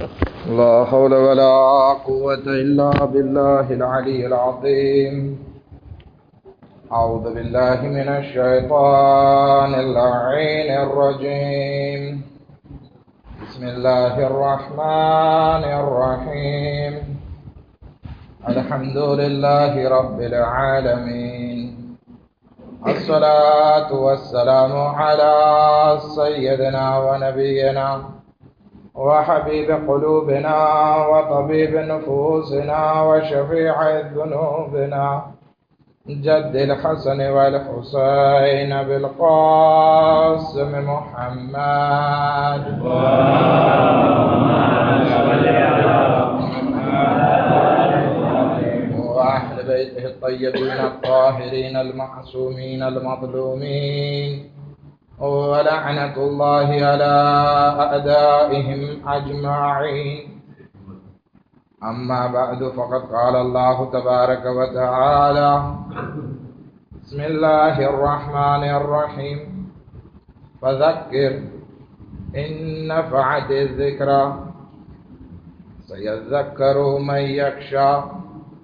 لا حول ولا قوة إلا بالله العلي العظيم. أعوذ بالله من الشيطان اللعين الرجيم. بسم الله الرحمن الرحيم. الحمد لله رب العالمين. الصلاة والسلام على سيدنا ونبينا وحبيب قلوبنا وطبيب نفوسنا وشفيع ذنوبنا جد الحسن والحسين بالقاسم محمد وأهل بيته الطيبين الطاهرين المعصومين المظلومين ولعنة الله على أعدائهم أجمعين. أما بعد فقد قال الله تبارك وتعالى: بسم الله الرحمن الرحيم. فذكر إن نفعت الذكرى سيذكر من يخشى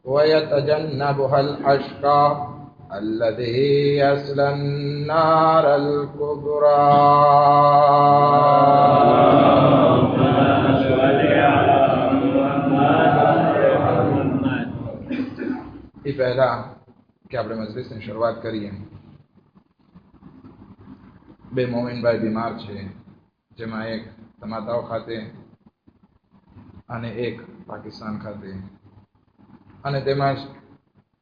ويتجنبها الأشقى الذي يصلى النار الكبرى. એ પહેલા કે આપણે મજલિસની શરૂઆત કરીએ, બે મોમિનભાઈ બીમાર છે, જેમાં એક તમાતાઓ ખાતે અને એક પાકિસ્તાન ખાતે, અને તેમજ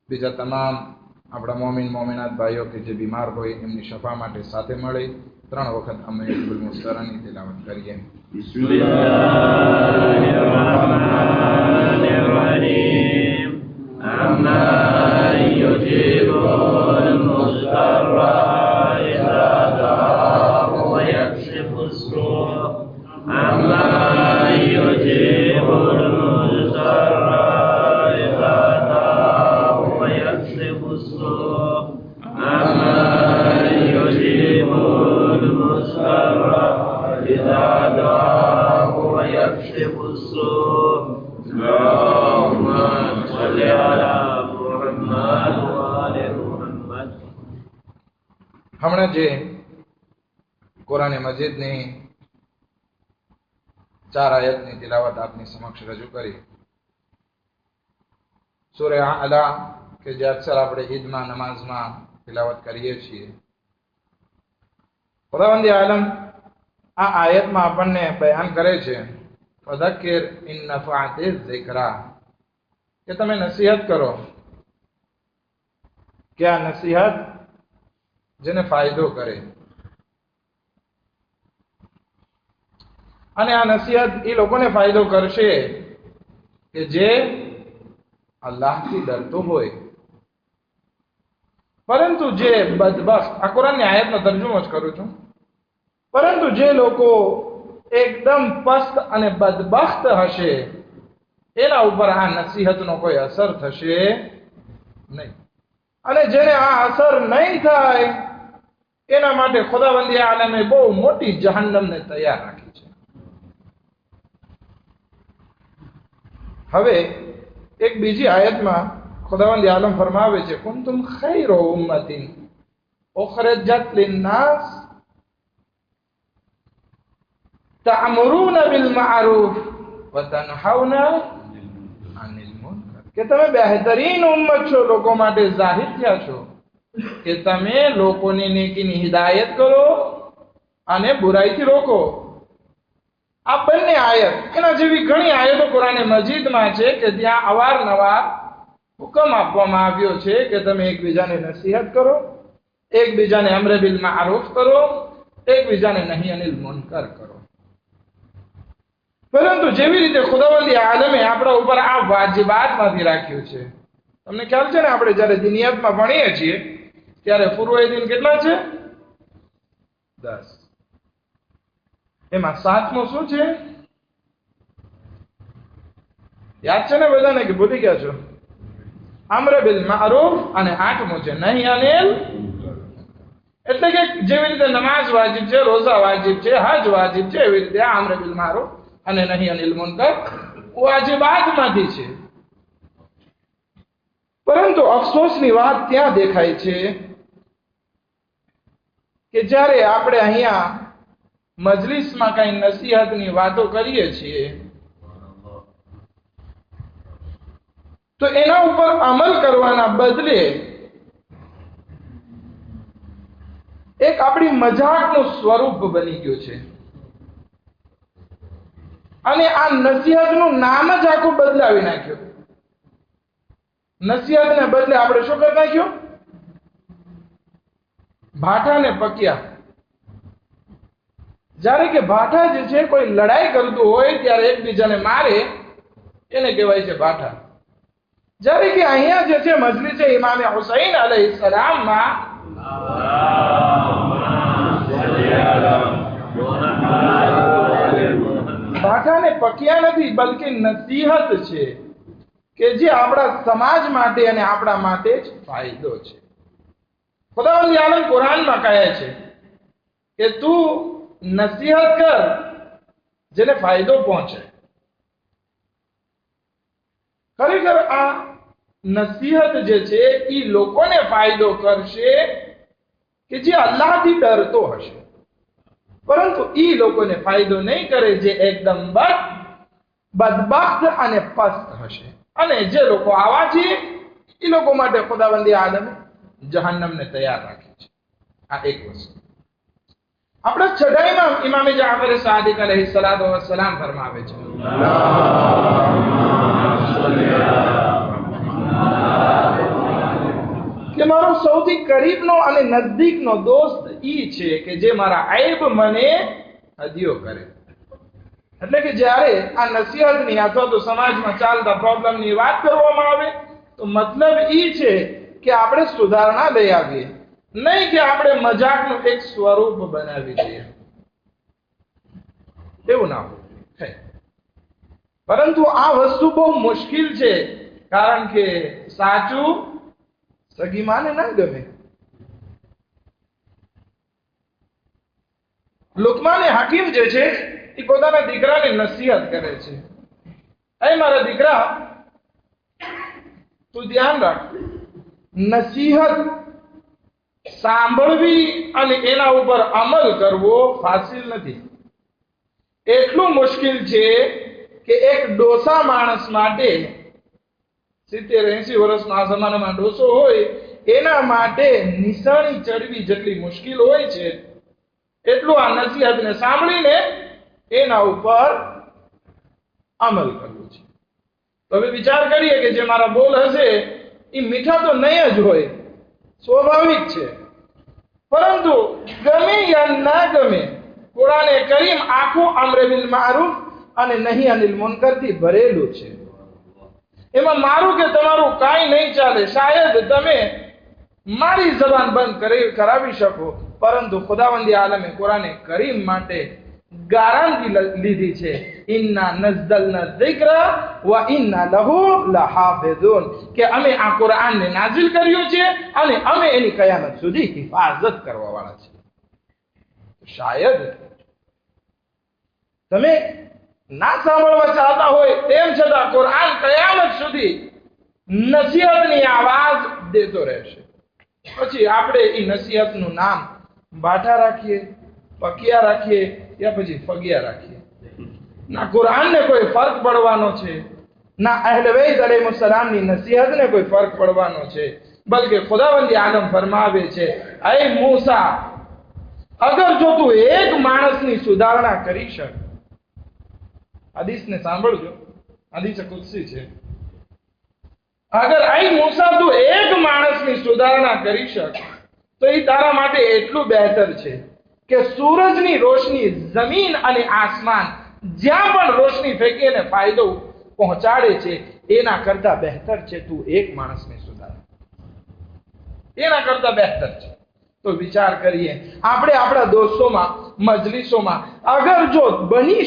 બીજા તમામ આપણા મોમિન મોમિનાત ભાઈઓ કે જે બીમાર હોય એમની શફા માટે સાથે મળી 3 વખત અમે હિઝબુલ મુસ્તરાની તિલાવત કરીએ. બિસ્મિલ્લાહિર્રહમાનિર્રહીમ. અમ્મા યુજીબુલ મુસ્તરા ઇઝા દઆહુ વ યક્શિફુસ સૂ. અમ્મા યુજીબુલ મુસ્તરા ઇઝા દઆહુ વ યક્શિફુસ સૂ. અમ્મા યુજીબુલ મુસ્તરા ઇઝા દઆહુ વ યક્શિફુસ સૂ. હમણાં જે કુરાન મજીદની 4 આયતની તિલાવત આપની સમક્ષ રજૂ કરી, સૂરે આલા કે જે અક્સર આપણે ઈદમાં નમાઝમાં તિલાવત કરીએ છીએ, ખુદાવંદ આલમ આ આયતમાં આપણને બયાન કરે છે ફઝક્કિર ઇન નફઅતિz ઝિક્રા, કે તમે નસીહત કરો, કે આ નસીહત જેને ફાયદો કરે. અને આ નસીહત એ લોકોને ફાયદો કરશે કે જે અલ્લાહથી ડરતો હોય. પરંતુ જે બદબખ્ત, આ કુરાનની આયતનો તર્જુમો જ કરું છું, પરંતુ જે લોકો એકદમ પસ્ત અને બદબખ્ત હશે એના ઉપર આ નસીહતનો કોઈ અસર થશે નહીં. અને જેને આ અસર નહીં થાય એના માટે ખુદાવંદી આલમે બહુ મોટી જહન્નમને તૈયાર રાખી છે. હવે એક બીજી આયતમાં ખુદાવંદી આલમ ફરમાવે છે કુંતુમ ખૈરો ઉમ્મતિન ઉખરજત લિન્નાસ તઅમરુના બિલ મારૂફ વ તનહાઉના અનિલ મુનકર, કે તમે બહેતરીન ઉમ્મત છો, લોકો માટે જાહિર થયા છો કે તમે લોકોની નેકીની હિદાયત કરો અને બુરાઈથી રોકો. આ બંને આયત, એના જેવી ઘણી આયતો કુરાન મજીદમાં છે કે ત્યાં અવારનવાર હુકમ આપવામાં આવ્યો છે કે તમે એકબીજાને નસીહત કરો, એકબીજાને અમ્ર બિલ મારૂફ કરો, એકબીજાને નહી અનિલ મુનકર કરો. પરંતુ જેવી રીતે ખુદાવંદી આલમે આપણા ઉપર આ વાજિબાતમાંથી રાખ્યું છે, તમને ખ્યાલ છે ને, આપણે જ્યારે દિનિયાતમાં ભણીએ છીએ ત્યારે ફુરુએ દિન કેટલા છે? 10. એમાં 7મો શું છે? યાદ છે ને બધાને કે ભૂલી ગયા છો? અમ્ર બિલ મારૂફ, અને 8મો છે નહી અનિલ. એટલે કે જેવી રીતે નમાઝ વાજિબ છે, રોઝા વાજિબ છે, હજ વાજિબ છે, એવી રીતે અમ્ર બિલ મારૂફ અને નહીં અનિલ મુનકર વાજિબાતમાંથી છે. પરંતુ અફસોસની વાત ત્યાં દેખાય છે કે જ્યારે આપણે અહીંયા મજલિસમાં કઈ નસીહતની વાતો કરીએ છીએ તો એના ઉપર અમલ કરવાના બદલે એક આપણી મજાકનું સ્વરૂપ બની ગયું છે અને આ નસીહતનું નામ જ આખું બદલાવી નાખ્યું. નસીહતને બદલે આપણે શું કરી નાખ્યું? ભાઠા ને પકિયા. જ્યારે કે ભાઠા જે છે કોઈ લડાઈ કરતું હોય ત્યારે એકબીજાને મારે એને કહેવાય છે ભાઠા. જ્યારે કે અહીંયા જે છે મજલિસ ઇમામ હુસૈન અલૈહિસ્સલામમાં ભાઠા ને પકિયા નથી, બલકે નસીહત છે કે જે આપણા સમાજ માટે અને આપણા માટે જ ફાયદો છે. ખુદાવંદ આલમ કુરાનમાં કહે છે કે તું નસીહત કર જેને ફાયદો પહોંચે. ખરેખર આ નસીહત જે છે એ લોકોને ફાયદો કરશે કે જે અલ્લાહથી ડરતો હશે, પરંતુ એ લોકોને ફાયદો નહીં કરે જે એકદમ બદબખ્ત અને પસ્ત હશે. અને જે લોકો આવા છે એ લોકો માટે ખુદાવંદ આલમે જહન્નમને તૈયાર રાખી છે. આ એક વસ્તુ. આપણા છઠ્ઠાઈમાં ઇમામ જાફર સાદિક અલૈહિસ્સલાતુ વસ્સલામ ફરમાવે છે કે મારો સૌથી કરીબનો અને નજદીકનો દોસ્ત ઈ છે કે જે મારા ઐબ મને હદિયો કરે. એટલે કે જ્યારે આ નસીહતની અથવા તો સમાજમાં ચાલતા પ્રોબ્લેમની વાત કરવામાં આવે તો મતલબ ઈ છે કે આપણે સુધારણા લઈ આવીએ, નહીં કે આપણે મજાકનું એક સ્વરૂપ બનાવી દઈએ. એવું ના હોય. પરંતુ આ વસ્તુ બહુ મુશ્કેલ છે, કારણ કે સાચું સગી માને ના ગમે. લુકમાને હકીમ જે છે એ પોતાના દીકરાને નસીહત કરે છે, એ મારા દીકરા તું ધ્યાન રાખ, નસીહત સાંભળવી અને એના ઉપર અમલ કરવો ફાસિલ નથી. એટલું મુશ્કેલ છે કે એક ડોસા માણસ માટે 70-80 વર્ષનો આ જમાનામાં ડોસો હોય એના માટે નિશાની ચડવી જેટલી મુશ્કેલ હોય છે એટલું આ નસીહતને સાંભળીને એના ઉપર અમલ કરવું છે. તો હવે વિચાર કરીએ કે જે મારા બોલ હશે એ મીઠા તો નહીં જ હોય, સ્વાભાવિક છે, પરંતુ ગમે યા ના ગમે કુરાને કરીમ આખું અમ્ર બિલ મારૂફ અને નહી અનિલ મુનકર થી ભરેલું છે. એમાં મારું કે તમારું કાંઈ નહીં ચાલે. શાયદ તમે મારી જબાન બંધ કરાવી શકો, પરંતુ ખુદાવંદી આલમે કુરાને કરીમ માટે ગારંટી લીધી છે, ઇન્ના નઝલના ઝિક્ર વ ઇન્ના લહુ લહાફિઝૂન, કે અમે આ કુરાનને નાઝિલ કર્યું છે અને અમે એની કયામત સુધી હિફાજત કરવા વાળા છીએ. શાયદ તમે ના સાંભળવા ચાહતા હોય તેમ છતાં કુરાન કયામત સુધી નસીહતની આવાજ દેતો રહેશે. પછી આપણે એ નસીહતનું નામ બાઠા રાખીએ, પકિયા રાખીએ યા પછી ફગિયા રાખીએ. ના કુરાનને કોઈ ફર્ક પડવાનો છે, ના અહેલે બેત અલૈહિસ્સલામની નસીહતને કોઈ ફર્ક પડવાનો છે, બલકે ખુદાવંદી આલમ ફરમાવે છે, એ મૂસા, અગર જો તું એક માણસની સુધારણા કરી શક, હદીસને સાંભળજો, હદીસ કુદસી છે, અગર એ મૂસા તું એક માણસની સુધારણા કરી શક તો એ તારા માટે એટલું બહેતર છે કે સૂરજની રોશની જમીન અને આસમાન જ્યાં પણ રોશની ફેંકીને ફાયદો પહોંચાડે છે એના કરતા બહેતર છે તું એક માણસને સુધાર, એના કરતા બહેતર છે. તો વિચાર કરીએ, આપણે આપણા દોસ્તોમાં, મજલિસોમાં અગર જો બની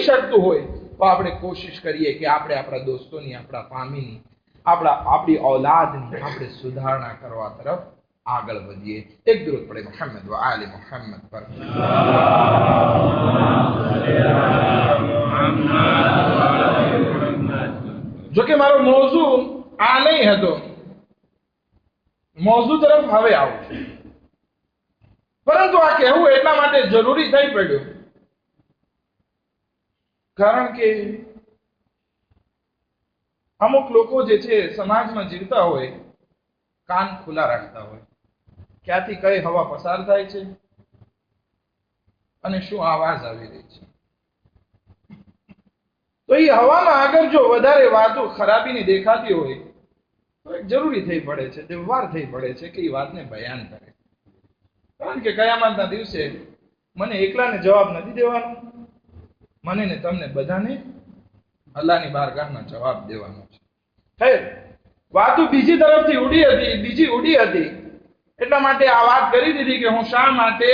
શકતું હોય તો આપણે કોશિશ કરીએ કે આપણે આપણા દોસ્તોની, આપણા ફામીની, આપણી ઔલાદની આપણે સુધારણા કરવા તરફ આગળ વધીએ. એક દરૂદ પડે મુહમ્મદ વ આલે મુહમ્મદ પર. જો કે મારો મોઝુ આ નહીં હતો, મોઝુ તરફ હવે આવું છું, પરંતુ આ કહેવું એટલા માટે જરૂરી થઈ પડ્યું કારણ કે અમુક લોકો જે છે સમાજમાં જીવતા હોય, કાન ખુલ્લા રાખતા હોય, ક્યાંથી કઈ હવા પસાર થાય છે અને શું આવાજ આવી રહી છે. તો એ હવામાં આગળ જો વધારે વાતો ખરાબીની દેખાતી હોય તો એક જરૂરી થઈ પડે છે, વ્યવહાર થઈ પડે છે કે એ વાતને બયાન કરે. કારણ કે કયામતના દિવસે મને એકલાને જવાબ નથી દેવાનો, મને ને તમને બધાને અલ્લાહની બારગાહમાં જવાબ દેવાનો છે. ખેર, વાતો બીજી તરફથી ઉડી હતી, બીજી ઉડી હતી, એટલા માટે આ વાત કરી દીધી કે હું શા માટે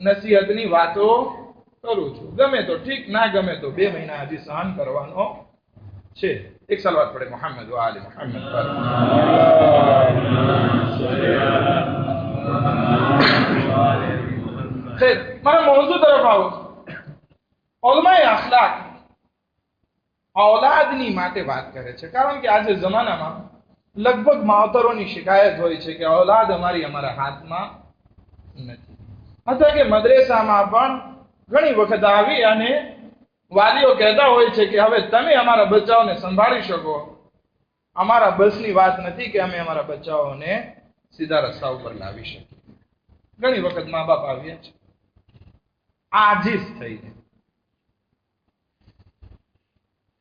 નસીહતની વાતો કરું છું. ગમે તો ઠીક, ના ગમે તો 2 મહિના હજી સહન કરવાનો છે. એક સલવાત પડે મોહમ્મદ વ આલે મોહમ્મદ પર. ખેર, મારા મૌજુ તરફ આવો. ઉલમાએ અખલાક ઔલાદની માટે વાત કરે છે, કારણ કે આજે જમાનામાં લગભગ માવતરોની શિકાયત હોય છે કે ઔલાદ અમારા હાથમાં નથી. અથવા કે મદ્રેસામાં પણ ઘણી વખત આવી અને વાલીઓ કહેતા હોય છે કે હવે તમે અમારા બચ્ચાઓને સંભાળી શકો, અમારા બસની વાત નથી કે અમે અમારા બચ્ચાઓને સીધા રસ્તા ઉપર લાવી શકીએ. ઘણી વખત મા બાપ આવ્યા છે આજીઝ થઈને,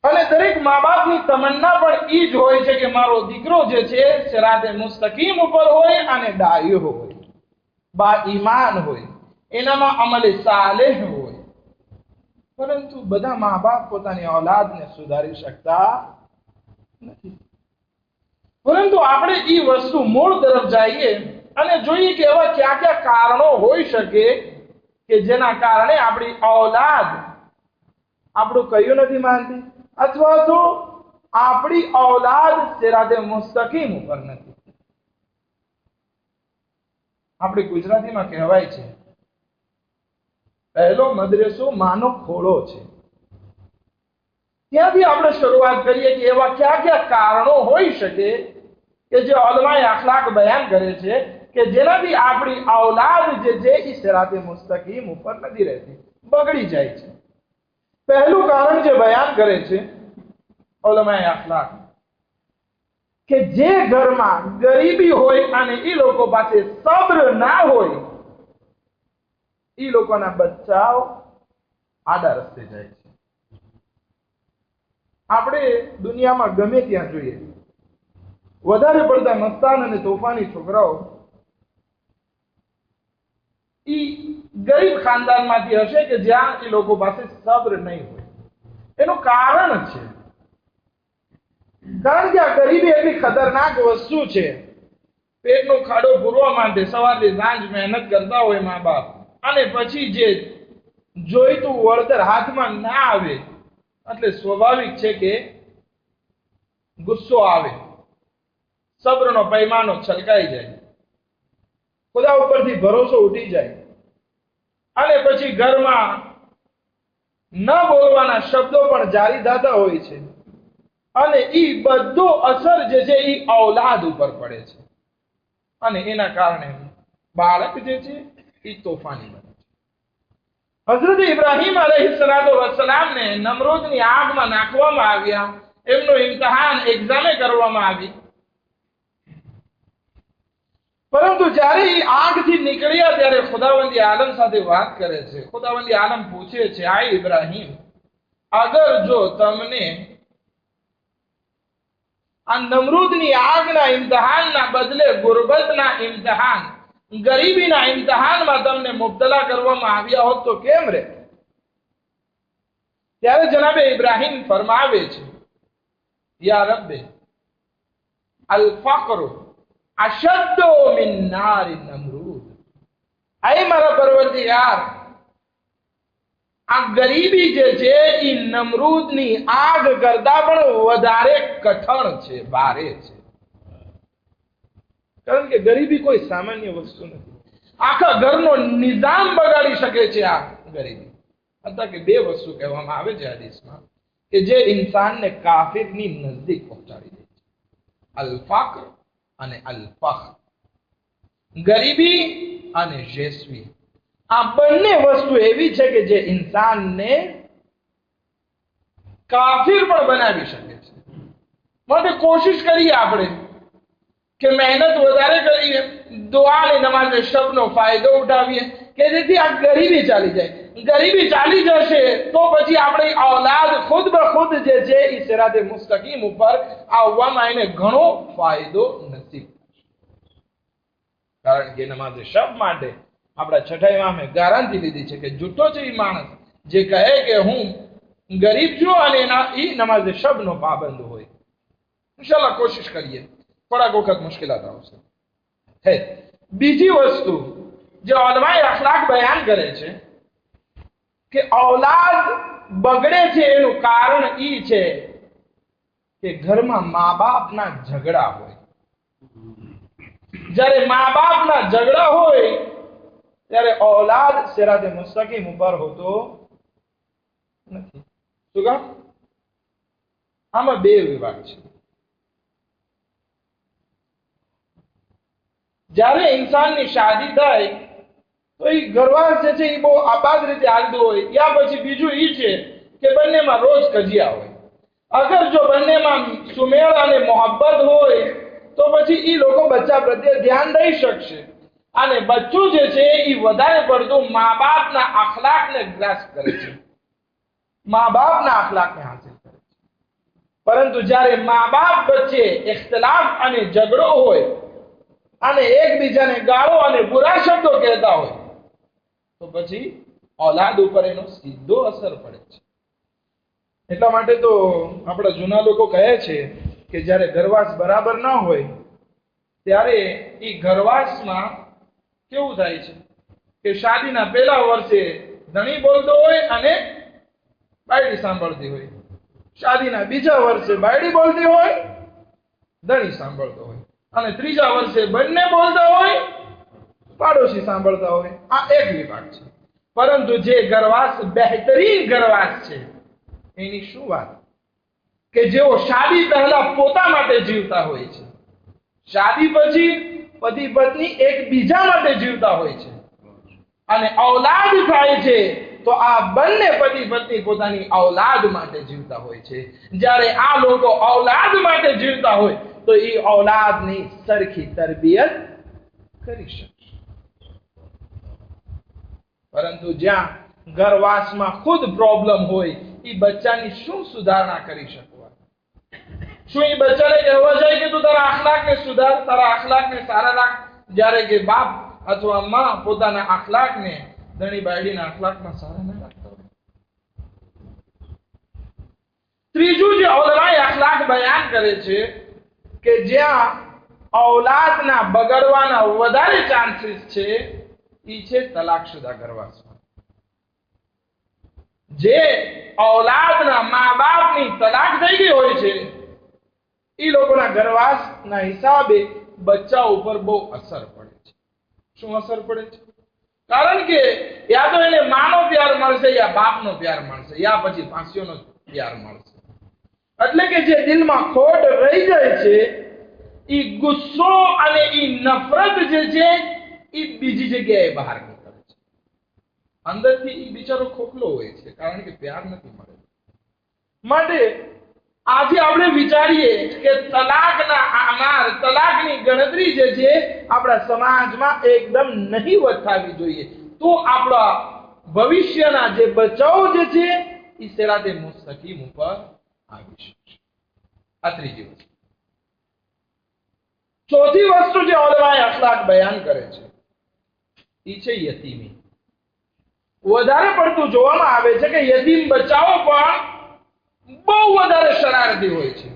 અને દરેક મા બાપની તમન્ના પણ ઈ જ હોય છે કે મારો દીકરો જે છે સિરાતે મુસ્તકીમ ઉપર હોય અને ડાયો હોય, બા ઈમાન હોય, એનામાં અમલે સાલેહ હોય. પરંતુ બધા મા બાપ પોતાની ઔલાદને સુધારી શકતા નથી. પરંતુ આપણે ઈ વસ્તુ મૂળ તરફ જઈએ અને જોઈએ કે એવા કયા કયા કારણો હોઈ શકે કે જેના કારણે આપણી ઔલાદ આપણું કયું નથી માનતી, અથવા તો આપણી ઔલાદ સિરાતે મુસ્તકીમ ઉપર નથી. આપણે ગુજરાતીમાં કહેવાય છે પહેલો મદ્રેસો માનો ખોળો છે. ત્યાંથી આપણે શરૂઆત કરીએ કે એવા કયા કયા કારણો હોઈ શકે કે જે ઉલમાએ અખલાક બયાન કરે છે કે જેનાથી આપણી ઔલાદ જે છે એ સિરાતે મુસ્તકીમ ઉપર નથી રહેતી, બગડી જાય છે. પહેલું કારણ જે બયાન કરે છે ઉલમાએ અખલાક કે જે ઘરમાં ગરીબી હોય અને એ લોકો પાસે સબ્ર ના હોય, એ લોકોના બચ્ચાઓ આડા રસ્તે જાય છે. આપણે દુનિયામાં ગમે ત્યાં જોઈએ, વધારે પડતા મસ્તાન અને તોફાની છોકરાઓ ઈ ગરીબ ખાનદાનમાંથી હશે કે જ્યાં એ લોકો પાસે સબ્ર નહીં હોય. એનું કારણ છે, કારણ કે આ ગરીબી એટલી ખતરનાક વસ્તુ છે. પેટનો ખાડો પૂરવા માટે સવારથી સાંજ મહેનત કરતા હોય મા બાપ, અને પછી જે જોઈતું વળતર હાથમાં ના આવે એટલે સ્વાભાવિક છે કે ગુસ્સો આવે, સબ્રનો પૈમાનો છલકાઈ જાય, ખુદા ઉપરથી ભરોસો ઉઠી જાય, અને પછી ઘરમાં ન બોલવાના શબ્દો પણ જારી થતા હોય છે, અને ઈ બધો અસર જે છે ઈ ઔલાદ ઉપર પડે છે, અને એના કારણે બાળક જે છે ઈ તોફાની બને છે. હઝરત ઇબ્રાહીમ અલૈહિસ્સલાતુ વસ્સલામને નમરૂદની આગમાં નાખવામાં આવ્યા, એમનું ઇમ્તિહાન એક્ઝામે કરવામાં આવી. પરંતુ જ્યારે એ આગથી નીકળ્યા ત્યારે ખુદાવંદી આલમ સાથે વાત કરે છે. ખુદાવંદી આલમ પૂછે છે, આ ઇબ્રાહીમ, અગર જો તમને આ નમરૂદની આગના ઇમ્તિહાનના બદલે ગુરબતના ઇમ્તિહાન, ગરીબીના ઇમ્તિહાનમાં તમને મુબ્તલા કરવામાં આવ્યા હોત તો કેમ રહે? ત્યારે જનાબે ઇબ્રાહીમ ફરમાવે છે, યા રબ્બે અલ ફક્ર અશદ્દુ મિન નારી નમરૂદ. આય મારા પરવરદિગાર, આ ગરીબી જે છે એ નમરૂદની આગ કરતા પણ વધારે કઠણ છે, ભારે છે. કારણ કે ગરીબી કોઈ સામાન્ય વસ્તુ નથી. આખા ઘરનો નિઝામ બગાડી શકે છે આ ગરીબી. અથવા કે 2 વસ્તુ કહેવામાં આવે છે હદીસમાં, કે જે ઇન્સાનને કાફિરની નજદીક પહોંચાડી દે છે. અલ ફક્ર અને અલ ફખ્ર, ગરીબી અને જેસવી, આ બંને વસ્તુ એવી છે કે જે ઇન્સાનને કાફિર પણ બનાવી શકે છે. માટે કોશિશ કરીએ આપણે કે મહેનત વધારે કરીએ, દુઆ અને નમાઝ શબનો ફાયદો ઉઠાવીએ કે જેથી આ ગરીબી ચાલી જાય. ગરીબી ચાલી જશે તો પછી આપણી ઔલાદ ખુદ બખુદ જે છે એ સિરાતે મુસ્તકીમ ઉપર આવવામાં એને ઘણો ફાયદો નસીબ થશે. કારણ કે નમાઝ શબ માટે આપણા છઠ્ઠા ઇમામે ગારંટી લીધી છે કે જૂઠો છે એ માણસ જે કહે કે હું ગરીબ છું અને એ નમાઝ શબનો પાબંદ હોય. ઇન્શાલ્લાહ કોશિશ કરીએ, થોડાક વખત મુશ્કેલાત આવશે. હે બીજી વસ્તુ જે ઉલમાએ અખલાક બયાન કરે છે કે ઔલાદ બગડે છે એનું કારણ ઈ છે કે ઘરમાં મા બાપના ઝઘડા હોય. જ્યારે મા બાપના ઝઘડા હોય ત્યારે ઔલાદ સિરાતે મુસ્તકીમ ઉપર હોતો નથી. શું કામ? આમાં બે વિભાગ છે. જ્યારે ઇન્સાનની શાદી થાય તો એ ઘરવાસ જે છે એ બહુ આબાદ રીતે હાલતું હોય, યા પછી બીજું એ છે કે બંનેમાં રોજ કજિયા હોય. અગર જો બંનેમાં સુમેળ અને મોહબ્બત હોય તો પછી એ લોકો બચ્ચા પ્રત્યે ધ્યાન દઈ શકશે અને બચ્ચું જે છે એ વધારે પડતું મા બાપના અખલાકને ગ્રાસ્પ કરે છે, મા બાપના અખલાકને હાસિલ કરે છે. પરંતુ જ્યારે મા બાપ વચ્ચે ઇખ્તિલાફ અને ઝઘડો હોય અને એકબીજાને ગાળો અને બુરા શબ્દો કહેતા હોય તો પછી ઔલાદ ઉપર એનો સીધો અસર પડે છે. એટલા માટે તો આપણા જૂના લોકો કહે છે કે જ્યારે ઘરવાસ બરાબર ન હોય ત્યારે એ ઘરવાસમાં કેવું થાય છે કે શાદીના પહેલા વર્ષે ધણી બોલતો હોય અને બાયડી સાંભળતી હોય, શાદીના બીજા વર્ષે બાયડી બોલતી હોય, ધણી સાંભળતો હોય, અને ત્રીજા વર્ષે બંને બોલતા હોય, પાડોશી સાંભળતા હોય. આ એક વિભાગ છે. પરંતુ જે ઘરવાસ બહેતરીન ઘરવાસ છે એની શું વાત, કે જેઓ શાદી પહેલા પોતા માટે જીવતા હોય છે, શાદી પછી પતિ પત્ની એકબીજા માટે જીવતા હોય છે અને ઔલાદ થાય છે તો આ બંને પતિ પત્ની પોતાની ઔલાદ માટે જીવતા હોય છે. જ્યારે આ લોકો ઔલાદ માટે જીવતા હોય તો એ ઔલાદની સરખી તરબિયત કરી શકશે. પરંતુ જ્યાં ઘરવાસમાં ખુદ પ્રોબ્લેમ હોય એ બચ્ચાની શું સુધારણા કરી શકવા? શું એ બચ્ચાને કહેવા જાય કે તું તારા અખલાકને સુધાર, તારા અખલાકને સારા રાખ, જ્યારે કે બાપ અથવા માં પોતાના અખલાકને ધણી બાયડીના અખલાકમાં સારા ન રાખતા હોય? ત્રીજું જે ઉલમાએ અખલાક બયાન કરે છે કે જ્યાં ઔલાદના બગડવાના વધારે ચાન્સીસ છે એ છે તલાકશુદા ઘરવાસમાં. જે ઔલાદના મા બાપની તલાક થઈ ગઈ હોય છે એ લોકોના ઘરવાસના હિસાબે બચ્ચા ઉપર બહુ અસર પડે છે. શું અસર પડે છે? કારણ કે યા તો એને માનો પ્યાર મળશે, યા બાપનો પ્યાર મળશે, યા પછી ફાંસીઓનો પ્યાર મળશે. એટલે કે જે દિલમાં ખોટ રહી જાય છે એ ગુસ્સો અને એ નફરત જે છે એ બીજી જગ્યાએ બહાર નીકળે છે. અંદરથી એ બિચારો ખોખલો હોય છે કારણ કે પ્યાર નથી મળે. માટે આજે આપણે વિચારીએ કે તલાકના આમાર, તલાકની ગણતરી જે છે આપણા સમાજમાં એકદમ નહીવત થવી જોઈએ, તો આપણા ભવિષ્યના જે બચાવ જે છે એ સિરાતે મુસ્તકીમ ઉપર આવી શકશે. આ ત્રીજી વસ્તુ. ચોથી વસ્તુ જે ઉલમાએ અખલાક બયાન કરે છે એ છે યતીમી. વધારે પડતું જોવામાં આવે છે કે યતીમ બચ્ચાઓ પણ બહુ વધારે શરારતી હોય છે,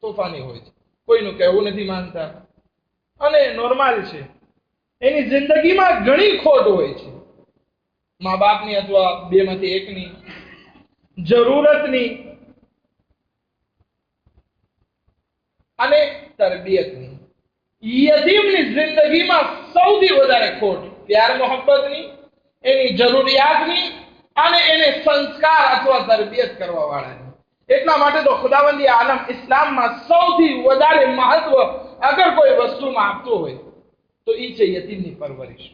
તોફાની હોય છે, કોઈનું કહેવું નથી માનતા અને નોર્મલ છે. એની જિંદગીમાં ઘણી ખોટ હોય છે, મા બાપની અથવા બેમાંથી એકની, જરૂરતની અને તરબિયતની. યતીમની જિંદગીમાં સૌથી વધારે ખોટ પ્યાર મોહબ્બતની, એની જરૂરિયાતની અને એને સંસ્કાર અથવા તરબિયત કરવા વાળાની. એટલા માટે તો ખુદાવંદી આલમ ઇસ્લામમાં સૌથી વધારે મહત્વ અગર કોઈ વસ્તુમાં આપતો હોય તો એ છે યતીમની પરવરિશ.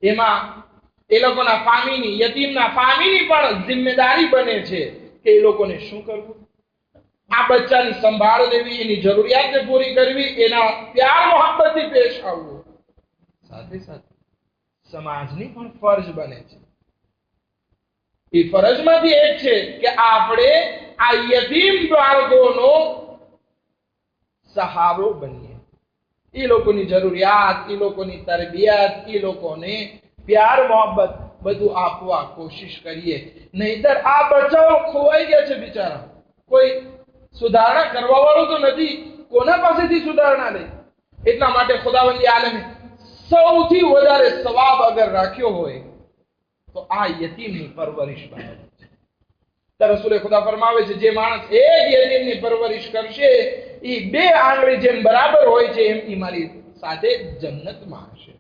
એમાં એ લોકોના ફામીની, યતીમના ફામીની પણ જિમ્મેદારી બને છે કે એ લોકોને શું કરવું, આ બચ્ચાની સંભાળ લેવી, એની જરૂરિયાતને પૂરી કરવી, એના પ્યાર મોહબ્બતથી પેશ આવવું. સાથે સાથે સમાજની પણ ફરજ બને છે. એ ફરજમાંથી એક છે કે આપણે આ યતીમ બાળકોનો સહારો બનીએ. એ લોકોની જરૂરિયાત, એ લોકોની તરબિયત, એ લોકોને પ્યાર મોહબ્બત બધું આપવા કોશિશ કરીએ. નહીતર આ બચ્ચાઓ ખોવાઈ ગયા છે બિચારા. કોઈ સુધારણા કરવા વાળું તો નથી, કોના પાસેથી સુધારણા લે? એટલા માટે ખુદાવંદી આલમે સૌથી વધારે સવાબ અગર રાખ્યો હોય તો આ યતીમની પરવરિશ બાબત છે. રસૂલે ખુદા ફરમાવે છે, જે માણસ એક યતીમની પરવરિશ કરશે એ 2 આંગળી જેમ બરાબર હોય છે એમ એ મારી સાથે જન્નતમાં હશે.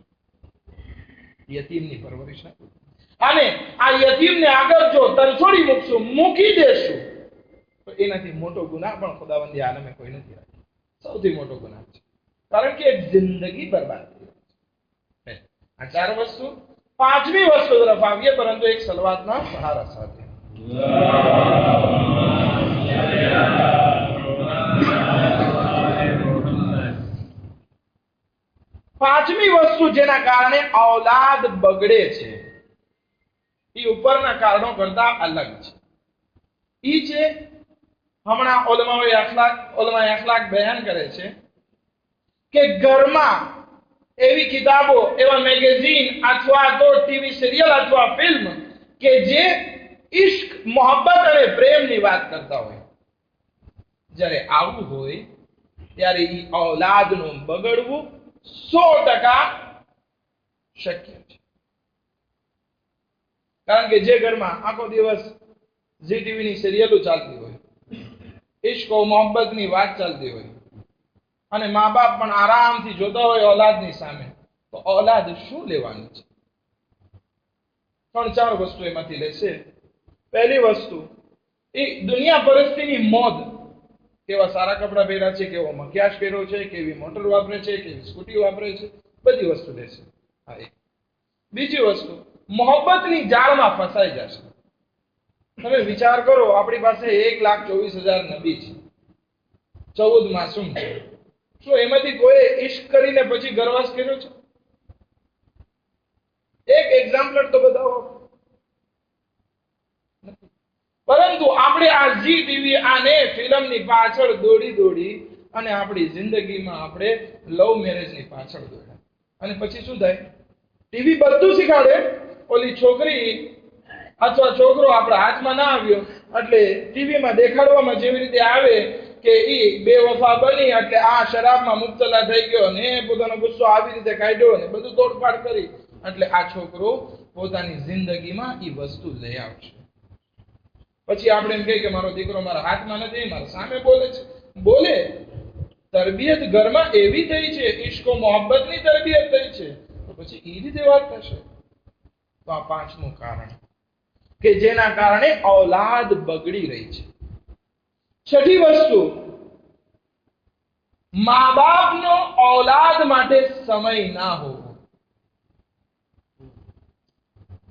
યતીમની પરવરિશ. અને આ યતીમને આગળ જો તરછોડી મૂકશું, મૂકી દેશું, તો એનાથી મોટો ગુનાહ પણ ખુદાવંદી આલમે કોઈ નથી રાખ્યો. સૌથી મોટો ગુનાહ છે, કારણ કે એક જિંદગી બરબાદ થઈ છે. આ 4 વસ્તુ. 5મી વસ્તુ તરફ આવીએ, પરંતુ એક સલવાતના સહારા સાથે. 5મી વસ્તુ જેના કારણે ઔલાદ બગડે છે એ ઉપરના કારણો કરતા અલગ છે. એ છે, હમણાં ઉલમાએ અખલાક બયાન કરે છે કે ઘરમાં એવી કિતાબો, એવા મેગેઝીન અથવા તો ટીવી સિરિયલ અથવા ફિલ્મ કે જે ઇશ્ક, મોહબ્બત અને પ્રેમની વાત કરતા હોય, જ્યારે આવું હોય ત્યારે એ ઔલાદનું બગડવું 100% શક્ય છે. કારણ કે જે ઘરમાં આખો દિવસ ઝી ટીવીની સિરિયલો ચાલતી હોય, ઇશ્ક મોહબ્બતની વાત ચાલતી હોય અને મા બાપ પણ આરામથી જોતા હોય ઔલાદની સામે, તો ઔલાદ શું લેવાની છે? 3-4 વસ્તુ એમાંથી લેશે. પહેલી વસ્તુ, એ દુનિયા પરસ્તીની મોદ, કેવા સારા કપડા પહેર્યા છે, કેવો મકિયાજ પહેર્યો છે, કેવી મોટર વાપરે છે, કેવી સ્કૂટી વાપરે છે, બધી વસ્તુ લેશે. બીજી વસ્તુ, મોહબ્બતની જાળમાં ફસાઈ જશે. તમે વિચાર કરો, આપણી પાસે 1,24,000 નબી છે, 14 માસૂમ છે. શું એમાંથી કોઈ ઇશ્ક કરીને પછી ગર્વાસ કર્યો છે? એક એક્ઝામ્પલ તો બતાવો. પરંતુ આપણે આ ઝી ટીવી આને ફિલ્મની પાછળ દોડી અને આપણી જિંદગીમાં આપણે લવ મેરેજની પાછળ દોડ્યા. અને પછી શું થાય? ટીવી બધું શીખાડે. ઓલી છોકરી અથવા છોકરો આપણા હાથમાં ના આવ્યો એટલે ટીવીમાં દેખાડવામાં જેવી રીતે આવે કે ઈ બેવફા બની એટલે આ શરાબમાં મુબતલા થઈ ગયો ને પોતાનો ગુસ્સો આવી રીતે કાઢ્યો ને બધું તોડપાડ કરી એટલે આ છોકરો પોતાની જિંદગીમાં ઈ વસ્તુ લઈ આવશે. પછી આપણે એમ કહીએ કે મારો દીકરો મારા હાથમાં નથી, મારા સામે બોલે છે. બોલે, તરબિયત ઘરમાં એવી થઈ છે, ઇશ્કો મોહબ્બતની તરબિયત થઈ છે, તો પછી એ રીતે વાત થશે. તો આ 5મું કારણ કે જેના કારણે ઔલાદ બગડી રહી છે. 6ઠી વસ્તુ, મા બાપનો ઔલાદ માટે સમય ના હોવો.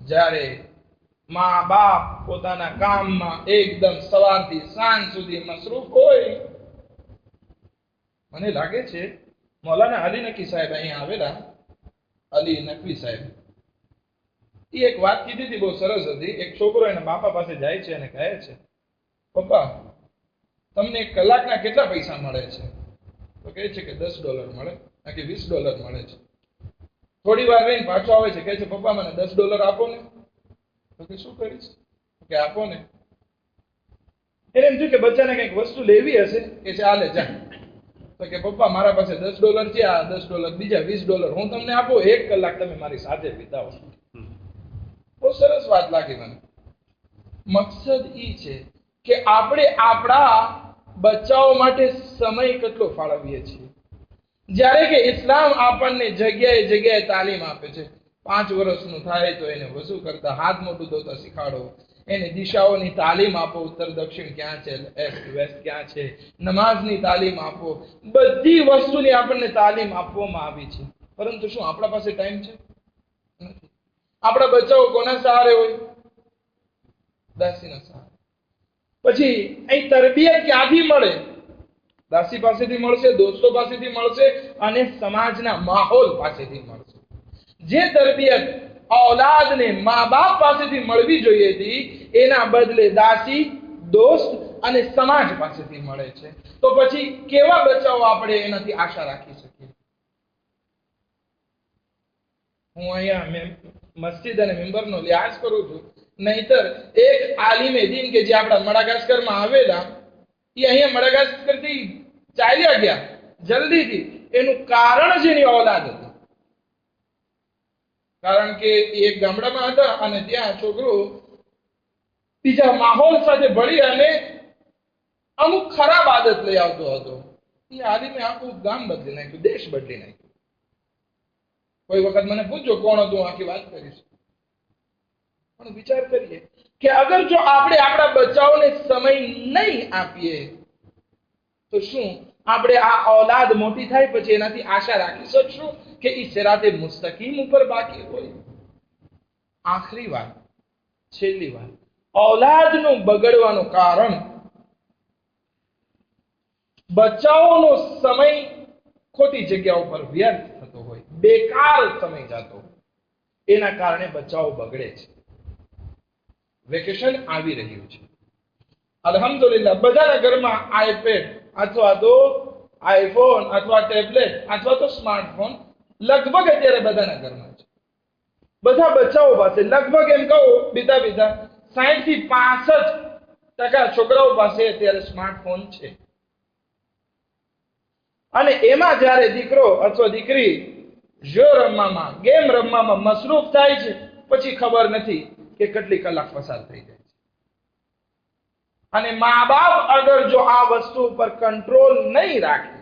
જ્યારે મા બાપ પોતાના કામમાં એકદમ સવારથી સાંજ સુધી મસરૂફ હોય, મને લાગે છે મૌલાના અલી નકી સાહેબ અહીં આવેલા, અલી નકવી સાહેબ, એ એક વાત કીધી હતી, બહુ સરસ હતી. એક છોકરો એના બાપા પાસે જાય છે અને કહે છે, પપ્પા તમને 1 કલાકના કેટલા પૈસા મળે છે? તો કહે છે કે $10 મળે, કે $20 મળે છે. થોડી વાર રહીને પાછો આવે છે, કહે છે પપ્પા મને $10 આપો ને. તો કે શું કરીશ? કે આપો ને. એને એમ થયું કે બચ્ચાને કંઈક વસ્તુ લેવી હશે, કે ચાલે જા. તો કે પપ્પા મારા પાસે $10 છે, આ $10 બીજા $20 હું તમને આપું, 1 કલાક તમે મારી સાથે વિતાવો. બહુ સરસ વાત લાગી મને. મકસદ ઈ છે કે આપણે આપણા બચ્ચાઓ માટે સમય કેટલો ફાળવીએ છીએ. જ્યારે કે ઇસ્લામ આપણને જગ્યાએ તાલીમ આપે છે. 5 વર્ષનું થાય તો એને વઝુ કરતા હાથ મોઢું ધોતા શીખાડો. એને દિશાઓની તાલીમ આપો, ઉત્તર દક્ષિણ ક્યાં છે, એસ્ટ વેસ્ટ ક્યાં છે, નમાઝની તાલીમ આપો, બધી વસ્તુની આપણને તાલીમ આપવામાં આવી છે. પરંતુ શું આપણા પાસે ટાઈમ છે? નથી. આપણા બચ્ચાઓ કોના સહારે હોય? દાસીના સહારે. પછી અહીં તરબિયત ક્યાંથી મળે? દાસી પાસેથી મળશે, દોસ્તો પાસેથી મળશે અને સમાજના માહોલ પાસેથી મળશે. જે તરબિયત ઔલાદને મા બાપ પાસેથી મળવી જોઈએ હતી, એના બદલે દાસી, દોસ્ત અને સમાજ પાસેથી મળે છે. તો પછી કેવા બચ્ચાઓ આપણે એનાથી આશા રાખી શકીએ? હું અહીંયા મસ્જિદ અને મેમ્બરનો લિહાઝ કરું છું, નહીતર એક આલિમે દીન કે જે આપણા મડાગાસ્કરમાં આવેલા, એ અહીંયા મડાગાસ્કરથી ચાલ્યા ગયા જલ્દીથી. એનું કારણ જેની ઔલાદ હતી. કારણ કે એક ગામડામાં હતા અને ત્યાં છોકરો બીજા માહોલ સાથે ભળી અને અમુક ખરાબ આદત લઈ આવતો હતો. એ આલિમે આખું ગામ બદલી નાખ્યું, દેશ બદલી નાખ્યું. કોઈ વખત મને પૂછજો કોણ હતું, આખી વાત કરીશ. પણ વિચાર કરીએ કે અગર જો આપણે આપણા બચ્ચાઓને સમય નહીં આપીએ તો શું આપણે આ ઔલાદ મોટી થાય પછી એનાથી આશા રાખી શકશું કે એ સિરાતે મુસ્તકીમ ઉપર બાકી હોય? આખરી વાત, છેલ્લી વાત, ઔલાદનું બગડવાનું કારણ બચ્ચાઓનો સમય ખોટી જગ્યા ઉપર વ્યર્થ થતો હોય, બેકાર સમય જતો હોય, એના કારણે બચ્ચાઓ બગડે છે. વેકેશન આવી રહ્યું છે, અલ્હમ્દુલિલ્લાહ બધાના ઘરમાં આઈપેડ અથવા તો આઈફોન અથવા ટેબ્લેટ અથવા તો સ્માર્ટફોન લગભગ અત્યારે બધાના ઘરમાં છે. બધા બચ્ચાઓ પાસે લગભગ એમ કહું બીજા 60 થી 65% છોકરાઓ પાસે અત્યારે સ્માર્ટફોન છે. અને એમાં જ્યારે દીકરો અથવા દીકરી જો રમવામાં, ગેમ રમવામાં મસરૂફ થાય છે, પછી ખબર નથી કે કેટલી કલાક પસાર થઈ જાય છે. અને મા બાપ અગર જો આ વસ્તુ પર કંટ્રોલ નહીં રાખે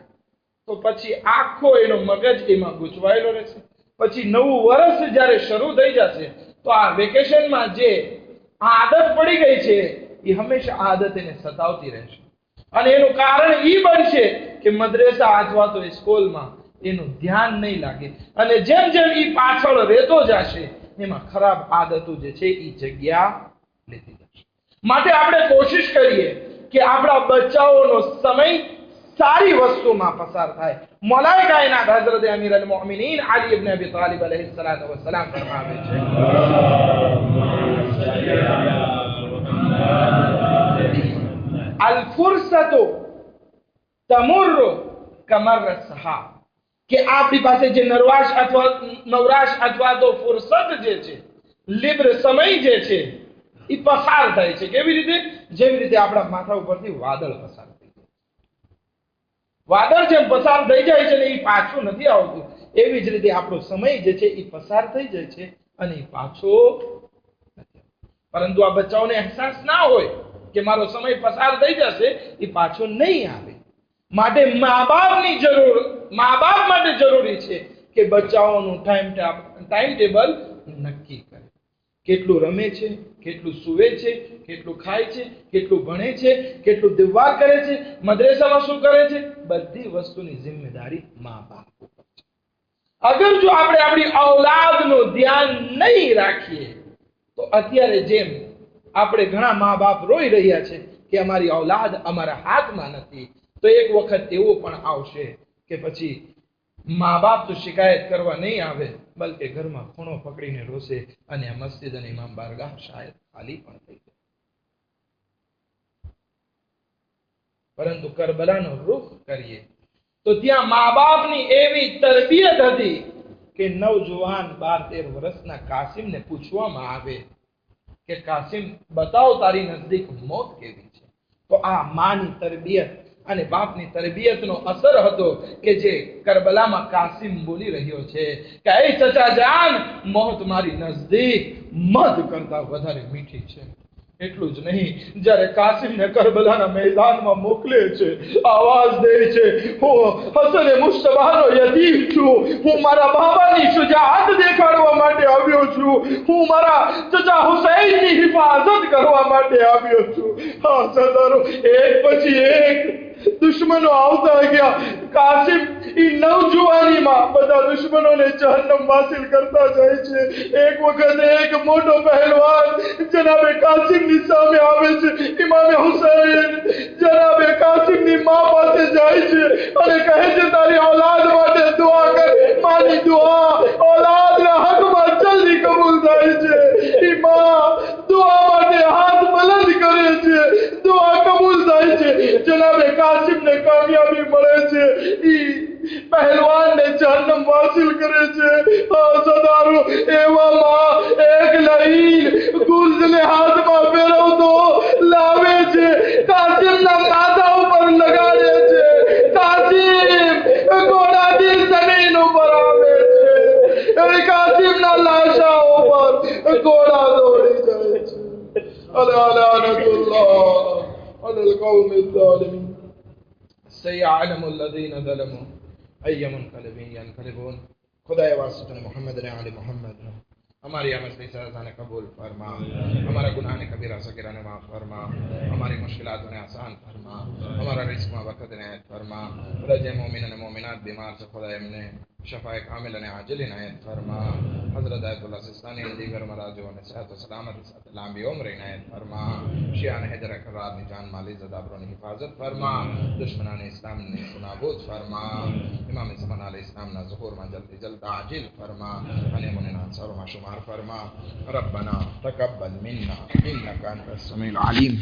તો પછી આખો એનો મગજ એમાં ગૂંચવાયેલો રહેશે. પછી નવું વર્ષ જ્યારે શરૂ થઈ જશે તો આ વેકેશનમાં જે આદત પડી ગઈ છે એ હંમેશા આદત એને સતાવતી રહેશે. અને એનું કારણ એ બનશે કે મદ્રેસા અથવા તો સ્કૂલમાં એનું ધ્યાન નહીં લાગે અને જેમ જેમ એ પાછળ રહેતો જશે એમાં ખરાબ આદતો જે છે એ જગ્યા લેતી જશે. માટે આપણે કોશિશ કરીએ કે આપણા બચ્ચાઓનો સમય સારી વસ્તુમાં પસાર થાય. મૌલાએ કાયનાત હઝરત અમીર અલ મોમિનીન અલી ઇબ્ન અબી તાલિબ અલૈહિ સલાતુ વસ્સલામ ફરમાવે છે, અલ ફુરસતુ તમુરુ કમર સહાબ, કે આપણી પાસે જે નવરાશ અથવા તો ફુરસત જે છે, લિબ્ર સમય જે છે એ પસાર થાય છે. કેવી રીતે? જેવી રીતે આપણા માથા ઉપરથી વાદળ પસાર થઈ જાય. વાદળ જેમ પસાર થઈ જાય છે ને એ પાછું નથી આવતું, એવી જ રીતે આપણો સમય જે છે એ પસાર થઈ જાય છે અને એ પાછો નથી. પરંતુ આ બચ્ચાઓને અહેસાસ ના હોય કે મારો સમય પસાર થઈ જશે, એ પાછો નહીં આવે. માટે મા બાપ માટે જરૂરી છે કે બચ્ચાઓનું ટાઈમ ટેબલ નક્કી કરે. કેટલું રમે છે, કેટલું સૂવે છે, કેટલું ખાય છે, કેટલું ભણે છે, કેટલું દીવાર કરે છે, મદ્રેસામાં શું કરે છે, બધી વસ્તુની જિમ્મેદારી મા બાપ ઉપર છે. અગર જો આપણે આપણી ઔલાદનું ધ્યાન નહીં રાખીએ તો અત્યારે જેમ આપણે ઘણા મા બાપ રોઈ રહ્યા છે કે અમારી ઔલાદ અમારા હાથમાં નથી, તો એક વખત એવો પણ આવશે કે પછી મા બાપ તો શિકાયત કરવા નહીં આવે, બલકે ઘરમાં ખૂણો પકડીને રોશે અને આ મસ્જિદ અને ઇમામ બારગાહ શાયદ ખાલી પણ થઈ જાય. પરંતુ કરબલાનો રૂખ કરીએ તો ત્યાં મા બાપની એવી તરબિયત હતી કે નવજુવાન 12-13 વર્ષના કાસિમને પૂછવામાં આવે કે કાસિમ બતાવ તારી નજદીક મોત કેવી છે, તો આ માની તરબિયત અને બાપની તરબિયતનો અસર હતો કે જે કરબલામાં કાસિમ બોલી રહ્યો છે કે એ ચચા જાન, મોત મારી નજદીક મધ કરતા વધારે મીઠી છે. એટલું જ નહીં, જ્યારે કાસિમને કરબલાના મેદાનમાં મોકલે છે, આવાજ દે છે, હું હસને મુશ્તબાનો યતીમ છું, હું મારા બાબાની શુજાઅત દેખાડવા માટે આવ્યો છું, હું મારા ચચા હુસૈનની હિફાજત કરવા માટે આવ્યો છું. હા સરદારો, એક પછી એક દુશ્મનો આવતા ગયા. કાસિમ ઈ નવજુવાનીમાં બધા દુશ્મનોને જહન્નમ વાસિલ કરતા જાય છે. એક વખત એક મોટો પહેલવાન જનાબે કાસિમની સામે આવે છે. ઇમામે હુસૈન જનાબે કાસિમની માં પાસે જાય છે અને કહે છે, તારી ઔલાદ માટે દુઆ કર. મારી દુઆ ઔલાદના હકમાં જલ્દી કબૂલ થાય છે. ઈ માં દુઆ માટે હાથ બલંદ કરે છે, દુઆ કબૂલ થાય છે. જનાબે કાસિમને કામયાબી મળે છે, ઈ પહેલવાનને જહન્નમ વાસિલ કરે છે. સદારો એવામાં એક લહીન ગુર્જને હાથમાં ફેરવતો લાવે છે, કાસિમના માથા ઉપર લગાડે છે. કાસિમ ઘોડાથી જમીન ઉપર આવે છે. કાસિમના લાશા ઉપર ઘોડા દોડી જાય છે. અલા લાનતુલ્લાહ અલલ કૌમિલ ઝાલિમીન. સયઅલમુ અલ્લઝીના ઝલમુ અય્ય મુનકલિબિન યનકલિબૂન. ખુદાએ વાસ્તે મોહમ્મદ ને આલે મોહમ્મદ हमारी मसली सज़ाने कबूल फरमा, हमारा गुनाह ने कबीरा सगीरा ने माफ़ फरमा, हमारी मुश्किलातों ने आसान फरमा, हमारा रिस्क वक़्त इनायत फरमा. रजे मोमिन ने मोमिनात बीमार से खुदा हमने शफ़ाए कामिल ने आजिल इनायत फरमा. हज़रत आयतुल्लाह सिस्तानी ने दीगर मराजियों ने सेहत व सलामत लंबी उम्र इनायत फरमा. शिया ने हिजर करार ने जान माली ज़दाबरों ने हिफाजत फरमा. दुश्मनान इस्लाम ने नाबूद फरमा. इमाम ज़मान अलैहि इस्लाम ना ज़ुहूर में जल्दी जल्द आजिल फरमा. अने मुने नांसर व माशुमार फरमा. रब्बना तकब्बल मिन्ना इन्नका अंतस समीउल अलीम.